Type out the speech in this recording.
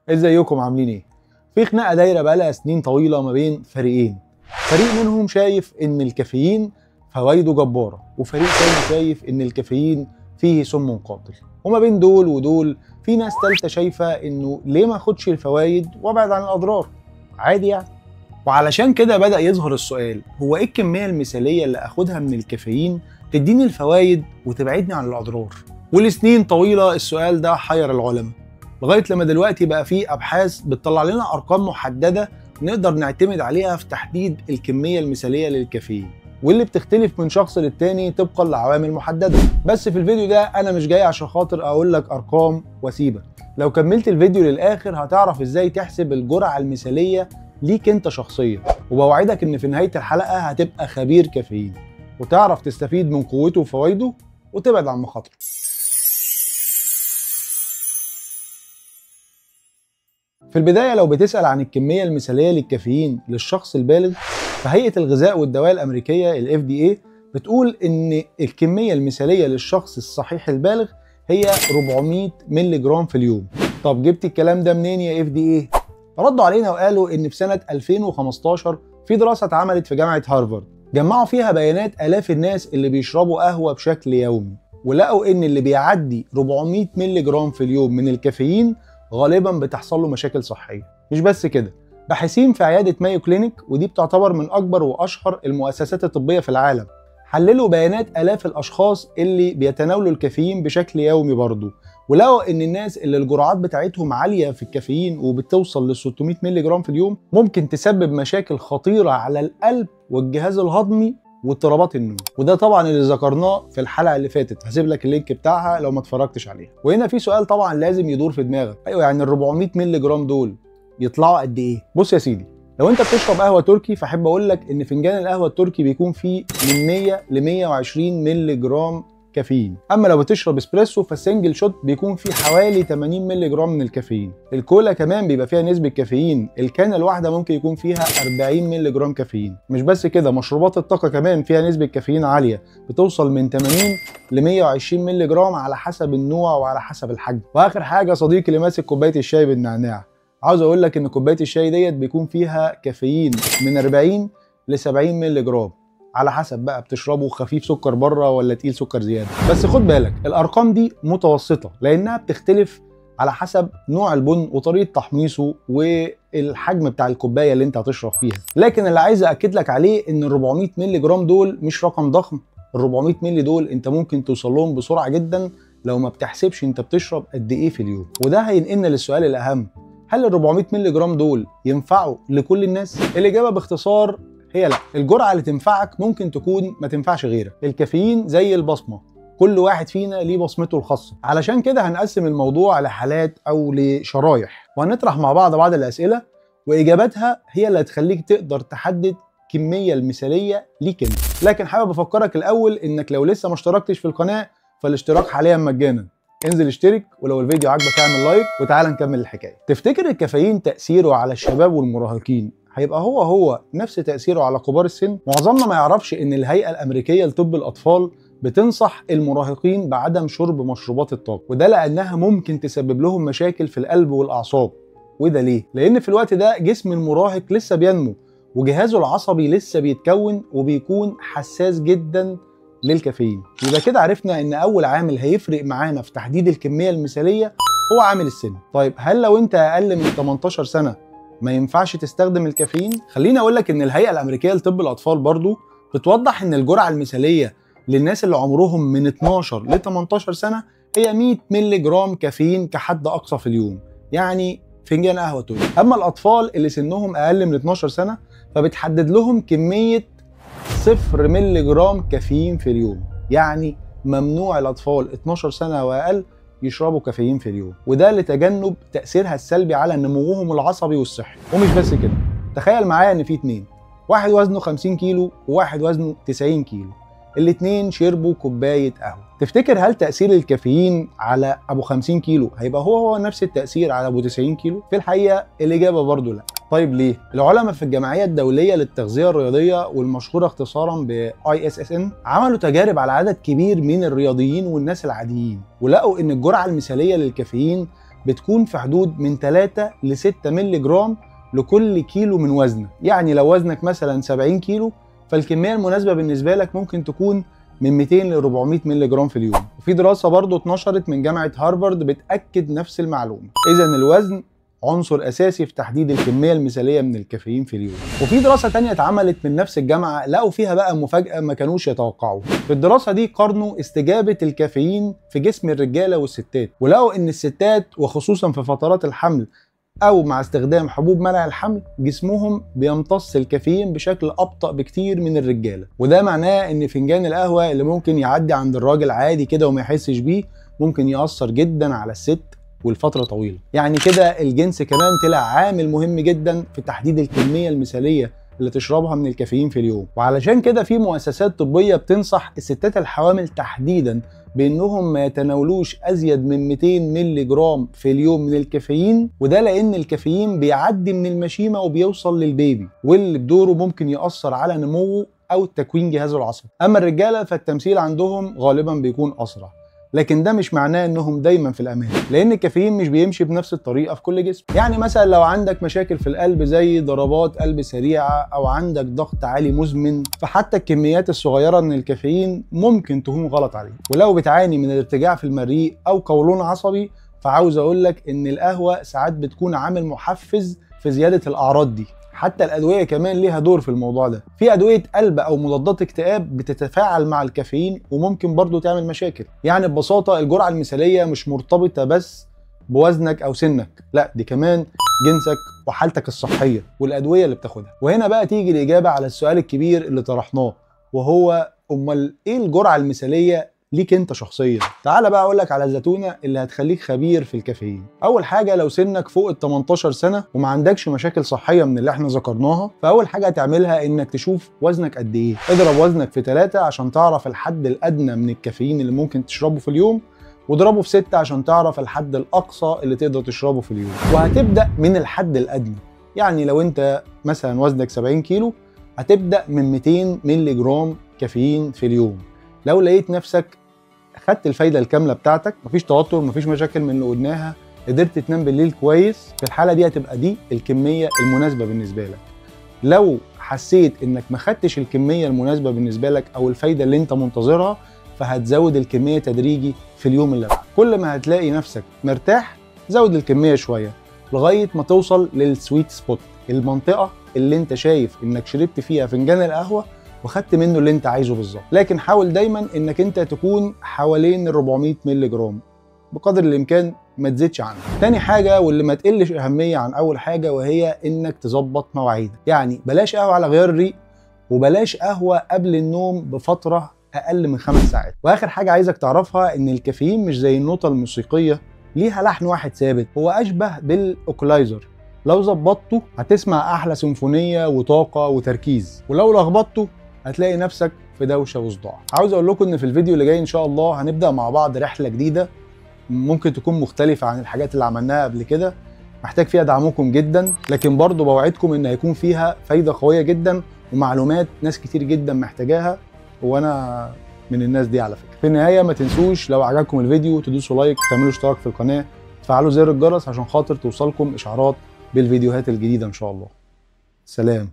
ازيكم عاملين ايه؟ في خناقه دايره بقالها سنين طويله ما بين فريقين، فريق منهم شايف ان الكافيين فوائده جباره، وفريق تاني شايف ان الكافيين فيه سم قاتل، وما بين دول ودول في ناس تالته شايفه انه ليه ما اخدش الفوائد وابعد عن الاضرار؟ عادي يعني. وعلشان كده بدأ يظهر السؤال، هو ايه الكميه المثاليه اللي اخدها من الكافيين تديني الفوائد وتبعدني عن الاضرار؟ ولسنين طويله السؤال ده حير العلماء، لغايه لما دلوقتي بقى في ابحاث بتطلع لنا ارقام محدده نقدر نعتمد عليها في تحديد الكميه المثاليه للكافيين، واللي بتختلف من شخص للتاني طبقا لعوامل محدده. بس في الفيديو ده انا مش جاي عشان خاطر اقول لك ارقام واسيبك، لو كملت الفيديو للاخر هتعرف ازاي تحسب الجرعه المثاليه ليك انت شخصيا، وبوعدك ان في نهايه الحلقه هتبقى خبير كافيين وتعرف تستفيد من قوته وفوائده وتبعد عن مخاطره. في البداية لو بتسأل عن الكمية المثالية للكافيين للشخص البالغ، فهيئة الغذاء والدواء الأمريكية ال FDA بتقول إن الكمية المثالية للشخص الصحيح البالغ هي 400 مللي جرام في اليوم. طب جبت الكلام ده منين يا FDA؟ ردوا علينا وقالوا إن في سنة 2015 في دراسة اتعملت في جامعة هارفارد، جمعوا فيها بيانات آلاف الناس اللي بيشربوا قهوة بشكل يومي، ولقوا إن اللي بيعدي 400 مللي جرام في اليوم من الكافيين غالبا بتحصل له مشاكل صحيه. مش بس كده، باحثين في عياده مايو كلينيك، ودي بتعتبر من اكبر واشهر المؤسسات الطبيه في العالم، حللوا بيانات الاف الاشخاص اللي بيتناولوا الكافيين بشكل يومي برضه، ولقوا ان الناس اللي الجرعات بتاعتهم عاليه في الكافيين وبتوصل ل 600 مللي جرام في اليوم ممكن تسبب مشاكل خطيره على القلب والجهاز الهضمي واضطرابات النوم، وده طبعا اللي ذكرناه في الحلقه اللي فاتت، هسيب لك اللينك بتاعها لو ما اتفرجتش عليها. وهنا في سؤال طبعا لازم يدور في دماغك، ايوه يعني ال 400 مللي جرام دول يطلعوا قد ايه؟ بص يا سيدي، لو انت بتشرب قهوه تركي فاحب اقول لك ان فنجان القهوه التركي بيكون فيه من 100 ل 120 مللي جرام كافيين، اما لو بتشرب اسبريسو فالسنجل شوت بيكون فيه حوالي 80 مللي جرام من الكافيين. الكولا كمان بيبقى فيها نسبه كافيين، الكانه الواحده ممكن يكون فيها 40 مللي جرام كافيين. مش بس كده، مشروبات الطاقه كمان فيها نسبه كافيين عاليه بتوصل من 80 ل 120 مللي جرام على حسب النوع وعلى حسب الحجم. واخر حاجه صديقي اللي ماسك كوبايه الشاي بالنعناع، عاوز اقول لك ان كوبايه الشاي ديت بيكون فيها كافيين من 40 ل 70 مللي جرام، على حسب بقى بتشربه خفيف سكر بره ولا تقيل سكر زياده. بس خد بالك الارقام دي متوسطه لانها بتختلف على حسب نوع البن وطريقه تحميصه والحجم بتاع الكوبايه اللي انت هتشرب فيها، لكن اللي عايز اكد لك عليه ان ال 400 مللي جرام دول مش رقم ضخم. ال 400 مللي دول انت ممكن توصل لهم بسرعه جدا لو ما بتحسبش انت بتشرب قد ايه في اليوم. وده هينقلنا للسؤال الاهم، هل ال 400 مللي جرام دول ينفعوا لكل الناس؟ الاجابه باختصار هي لا. الجرعه اللي تنفعك ممكن تكون ما تنفعش غيرك. الكافيين زي البصمه، كل واحد فينا ليه بصمته الخاصه، علشان كده هنقسم الموضوع لحالات او لشرايح، وهنطرح مع بعض الاسئله واجاباتها هي اللي هتخليك تقدر تحدد الكميه المثاليه ليك انت. لكن حابب افكرك الاول انك لو لسه ما اشتركتش في القناه فالاشتراك حاليا مجانا، انزل اشترك، ولو الفيديو عجبك اعمل لايك وتعالى نكمل الحكايه. تفتكر الكافيين تاثيره على الشباب والمراهقين هيبقى هو نفس تاثيره على كبار السن؟ معظمنا ما يعرفش ان الهيئه الامريكيه لطب الاطفال بتنصح المراهقين بعدم شرب مشروبات الطاقه، وده لانها ممكن تسبب لهم مشاكل في القلب والاعصاب. وده ليه؟ لان في الوقت ده جسم المراهق لسه بينمو وجهازه العصبي لسه بيتكون وبيكون حساس جدا للكافيين. يبقى كده عرفنا ان اول عامل هيفرق معانا في تحديد الكميه المثاليه هو عامل السن. طيب هل لو انت اقل من 18 سنه ما ينفعش تستخدم الكافيين؟ خليني اقول لك ان الهيئه الامريكيه لطب الاطفال برضو بتوضح ان الجرعه المثاليه للناس اللي عمرهم من 12 ل 18 سنه هي 100 مللي جرام كافيين كحد اقصى في اليوم، يعني فنجان قهوه تركي. اما الاطفال اللي سنهم اقل من 12 سنه فبتحدد لهم كميه 0 مللي جرام كافيين في اليوم، يعني ممنوع الاطفال 12 سنه واقل يشربوا كافيين في اليوم، وده لتجنب تاثيرها السلبي على نموهم العصبي والصحي. ومش بس كده، تخيل معايا ان في اتنين، واحد وزنه 50 كيلو وواحد وزنه 90 كيلو، الاتنين شربوا كوبايه قهوه. تفتكر هل تاثير الكافيين على ابو 50 كيلو هيبقى هو نفس التاثير على ابو 90 كيلو؟ في الحقيقه الاجابه برضو لا. طيب ليه؟ العلماء في الجمعيه الدوليه للتغذيه الرياضيه والمشهوره اختصارا ب ISSN عملوا تجارب على عدد كبير من الرياضيين والناس العاديين، ولقوا ان الجرعه المثاليه للكافيين بتكون في حدود من 3 ل 6 مللي جرام لكل كيلو من وزنك. يعني لو وزنك مثلا 70 كيلو، فالكميه المناسبه بالنسبه لك ممكن تكون من 200 ل 400 مللي جرام في اليوم. وفي دراسه برضو اتنشرت من جامعه هارفارد بتاكد نفس المعلومه. اذا الوزن عنصر اساسي في تحديد الكميه المثاليه من الكافيين في اليوم. وفي دراسه تانية اتعملت من نفس الجامعه لقوا فيها بقى مفاجاه ما كانوش يتوقعوها. في الدراسه دي قارنوا استجابه الكافيين في جسم الرجاله والستات، ولقوا ان الستات وخصوصا في فترات الحمل او مع استخدام حبوب منع الحمل جسمهم بيمتص الكافيين بشكل ابطأ بكتير من الرجاله. وده معناه ان فنجان القهوه اللي ممكن يعدي عند الراجل عادي كده وما يحسش بيه ممكن يأثر جدا على الست والفترة طويلة. يعني كده الجنس كمان طلع عامل مهم جدا في تحديد الكمية المثالية اللي تشربها من الكافيين في اليوم. وعلشان كده في مؤسسات طبية بتنصح الستات الحوامل تحديدا بانهم ما يتناولوش ازيد من 200 مللي جرام في اليوم من الكافيين، وده لان الكافيين بيعدي من المشيمة وبيوصل للبيبي، واللي بدوره ممكن يأثر على نموه او تكوين جهازه العصبي. اما الرجالة فالتمثيل عندهم غالبا بيكون اسرع، لكن ده مش معناه انهم دايما في الامان، لان الكافيين مش بيمشي بنفس الطريقه في كل جسم. يعني مثلا لو عندك مشاكل في القلب زي ضربات قلب سريعه او عندك ضغط عالي مزمن، فحتى الكميات الصغيره من الكافيين ممكن تكون غلط عليك. ولو بتعاني من ارتجاع في المريء او قولون عصبي، فعاوز اقول لك ان القهوه ساعات بتكون عامل محفز في زياده الاعراض دي. حتى الادويه كمان ليها دور في الموضوع ده. في ادويه قلب او مضادات اكتئاب بتتفاعل مع الكافيين وممكن برضو تعمل مشاكل. يعني ببساطه الجرعه المثاليه مش مرتبطه بس بوزنك او سنك، لا دي كمان جنسك وحالتك الصحيه والادويه اللي بتاخدها. وهنا بقى تيجي الاجابه على السؤال الكبير اللي طرحناه، وهو امال ايه الجرعه المثاليه ليك انت شخصيا؟ تعال بقى اقول لك على الزتونه اللي هتخليك خبير في الكافيين. اول حاجه، لو سنك فوق ال 18 سنه وما عندكش مشاكل صحيه من اللي احنا ذكرناها، فاول حاجه هتعملها انك تشوف وزنك قد ايه. اضرب وزنك في 3 عشان تعرف الحد الادنى من الكافيين اللي ممكن تشربه في اليوم، واضربه في 6 عشان تعرف الحد الاقصى اللي تقدر تشربه في اليوم. وهتبدا من الحد الادنى. يعني لو انت مثلا وزنك 70 كيلو هتبدا من 200 مللي جرام كافيين في اليوم. لو لقيت نفسك خدت الفايده الكامله بتاعتك، مفيش توتر، مفيش مشاكل من اللي قلناها، قدرت تنام بالليل كويس، في الحاله دي هتبقى دي الكميه المناسبه بالنسبه لك. لو حسيت انك ما خدتش الكميه المناسبه بالنسبه لك او الفايده اللي انت منتظرها، فهتزود الكميه تدريجي في اليوم اللي بعده. كل ما هتلاقي نفسك مرتاح زود الكميه شويه لغايه ما توصل للسويت سبوت، المنطقه اللي انت شايف انك شربت فيها فنجان القهوه وخدت منه اللي انت عايزه بالظبط. لكن حاول دايما انك انت تكون حوالين ال 400 مللي جرام بقدر الامكان، ما تزيدش عنه. تاني حاجه واللي ما تقلش اهميه عن اول حاجه، وهي انك تظبط مواعيدك. يعني بلاش قهوه على غيار الريق، وبلاش قهوه قبل النوم بفتره اقل من 5 ساعات. واخر حاجه عايزك تعرفها ان الكافيين مش زي النوتة الموسيقيه ليها لحن واحد ثابت، هو اشبه بالاوكلايزر، لو ظبطته هتسمع احلى سيمفونيه وطاقه وتركيز، ولو لخبطته هتلاقي نفسك في دوشه وصداع. عاوز اقول لكم ان في الفيديو اللي جاي ان شاء الله هنبدا مع بعض رحله جديده ممكن تكون مختلفه عن الحاجات اللي عملناها قبل كده، محتاج فيها دعمكم جدا، لكن برضو بوعدكم ان هيكون فيها فايده قويه جدا ومعلومات ناس كتير جدا محتاجاها، وانا من الناس دي على فكره. في النهايه ما تنسوش لو عجبكم الفيديو تدوسوا لايك، تعملوا اشتراك في القناه، تفعلوا زر الجرس عشان خاطر توصلكم اشعارات بالفيديوهات الجديده ان شاء الله. سلام.